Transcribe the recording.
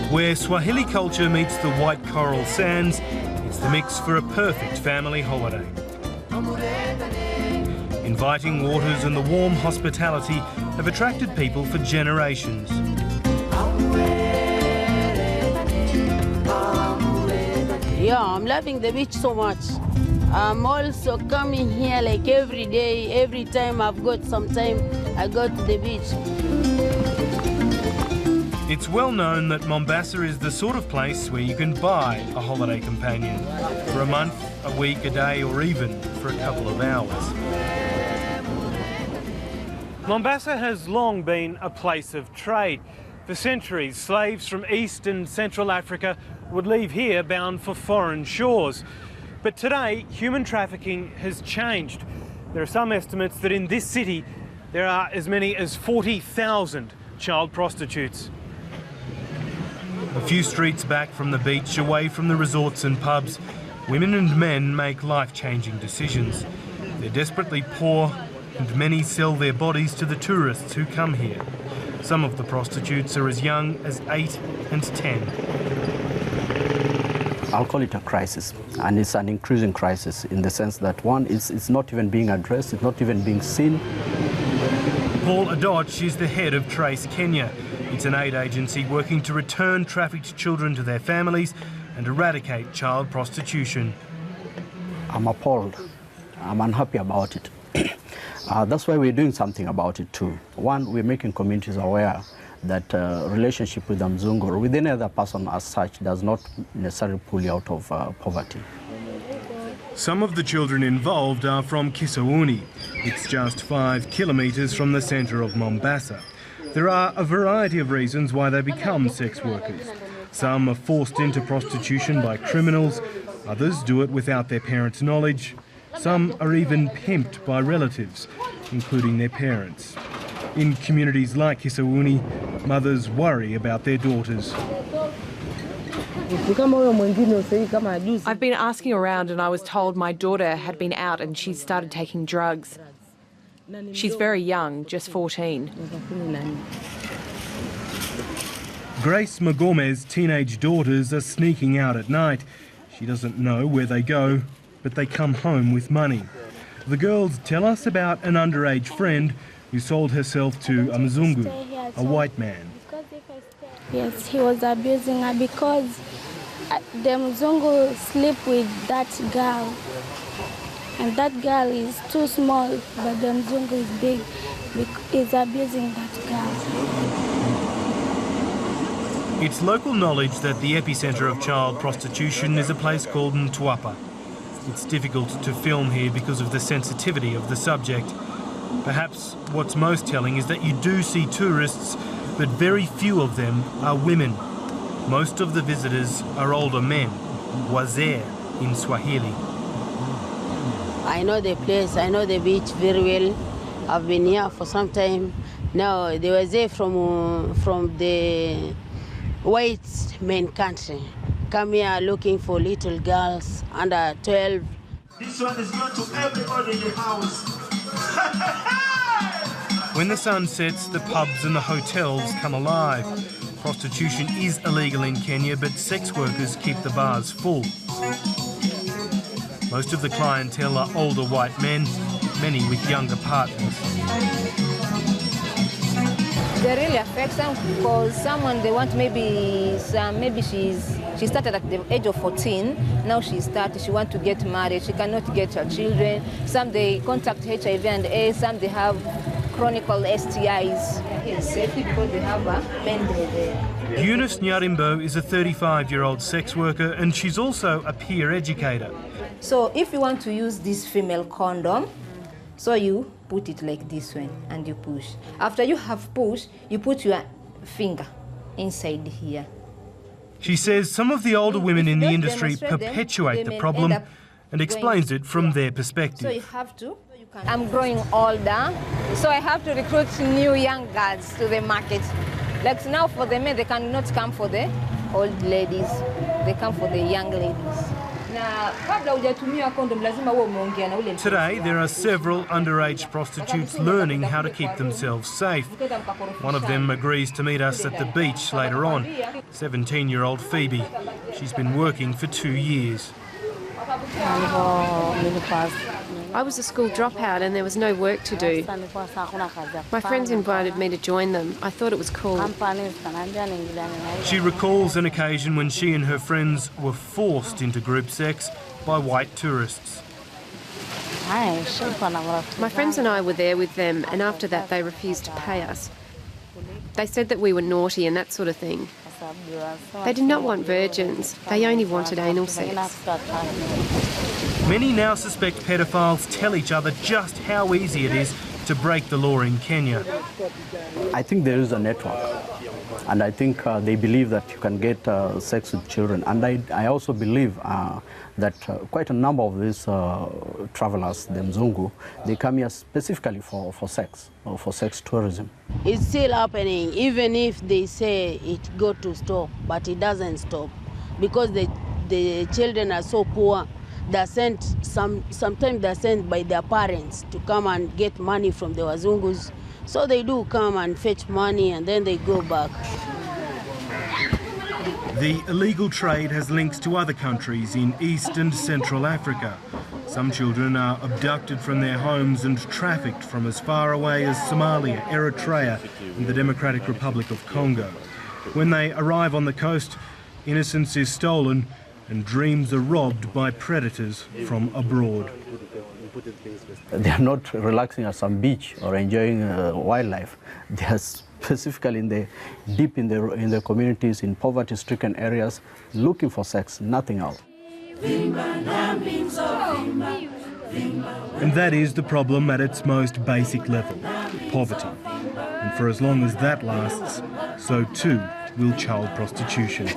Where Swahili culture meets the white coral sands, it's the mix for a perfect family holiday. Inviting waters and the warm hospitality have attracted people for generations. Yeah, I'm loving the beach so much. I'm also coming here like every day, every time I've got some time, I go to the beach. It's well known that Mombasa is the sort of place where you can buy a holiday companion for a month, a week, a day, or even for a couple of hours. Mombasa has long been a place of trade. For centuries, slaves from East and Central Africa would leave here bound for foreign shores. But today, human trafficking has changed. There are some estimates that in this city, there are as many as 40,000 child prostitutes. A few streets back from the beach, away from the resorts and pubs, women and men make life-changing decisions. They're desperately poor, and many sell their bodies to the tourists who come here. Some of the prostitutes are as young as 8 and 10. I'll call it a crisis, and it's an increasing crisis in the sense that, one, it's not even being addressed, it's not even being seen. Paul Adhoch is the head of Trace Kenya. It's an aid agency working to return trafficked children to their families and eradicate child prostitution. I'm appalled. I'm unhappy about it. That's why we're doing something about it too. One, we're making communities aware that relationship with the Mzungu or with any other person as such does not necessarily pull you out of poverty. Some of the children involved are from Kisauni. It's just 5 kilometres from the centre of Mombasa. There are a variety of reasons why they become sex workers. Some are forced into prostitution by criminals, others do it without their parents' knowledge. Some are even pimped by relatives, including their parents. In communities like Kisauni, mothers worry about their daughters. I've been asking around and I was told my daughter had been out and she started taking drugs. She's very young, just 14. Grace Magome's teenage daughters are sneaking out at night. She doesn't know where they go, but they come home with money. The girls tell us about an underage friend who sold herself to a Mzungu, a white man. Yes, he was abusing her because the Mzungu sleep with that girl. And that girl is too small, but the Mzungu is big. He's abusing that girl. It's local knowledge that the epicentre of child prostitution is a place called Mtwapa. It's difficult to film here because of the sensitivity of the subject. Perhaps what's most telling is that you do see tourists, but very few of them are women. Most of the visitors are older men, wazee in Swahili. I know the place, I know the beach very well. I've been here for some time. Now, they were there from the white main country. Come here looking for little girls under 12. This one is going to everybody in the house. When the sun sets, the pubs and the hotels come alive. Prostitution is illegal in Kenya, but sex workers keep the bars full. Most of the clientele are older white men, many with younger partners. They really affect them because someone they want maybe she started at the age of 14. Now she want to get married. She cannot get her children. Some they contract HIV and AIDS. Some they have chronic STIs. Yes, because they have men there. Eunice Nyarimbo is a 35-year-old sex worker and she's also a peer educator. So if you want to use this female condom, so you put it like this one and you push. After you have pushed, you put your finger inside here. She says some of the older women in the industry perpetuate the problem and explains it from their perspective. So you have to. I'm growing older, so I have to recruit new young girls to the market. Like now for the men, they cannot come for the old ladies. They come for the young ladies. Today, there are several underage prostitutes learning how to keep themselves safe. One of them agrees to meet us at the beach later on, 17-year-old Phoebe. She's been working for 2 years. I was a school dropout and there was no work to do. My friends invited me to join them. I thought it was cool. She recalls an occasion when she and her friends were forced into group sex by white tourists. My friends and I were there with them, and after that they refused to pay us. They said that we were naughty and that sort of thing. They did not want virgins, they only wanted anal sex. Many now suspect pedophiles tell each other just how easy it is to break the law in Kenya. I think there is a network, and I think they believe that you can get sex with children. And I also believe that quite a number of these travelers, the Mzungu, they come here specifically for sex, or for sex tourism. It's still happening, even if they say it got to stop, but it doesn't stop, because the children are so poor. They're sent, sometimes they're sent by their parents to come and get money from the Wazungus. So they do come and fetch money and then they go back. The illegal trade has links to other countries in East and Central Africa. Some children are abducted from their homes and trafficked from as far away as Somalia, Eritrea and the Democratic Republic of Congo. When they arrive on the coast, innocence is stolen and dreams are robbed by predators from abroad. They are not relaxing at some beach or enjoying wildlife. They are specifically deep in the communities, in poverty-stricken areas, looking for sex, nothing else. And that is the problem at its most basic level, poverty. And for as long as that lasts, so too will child prostitution.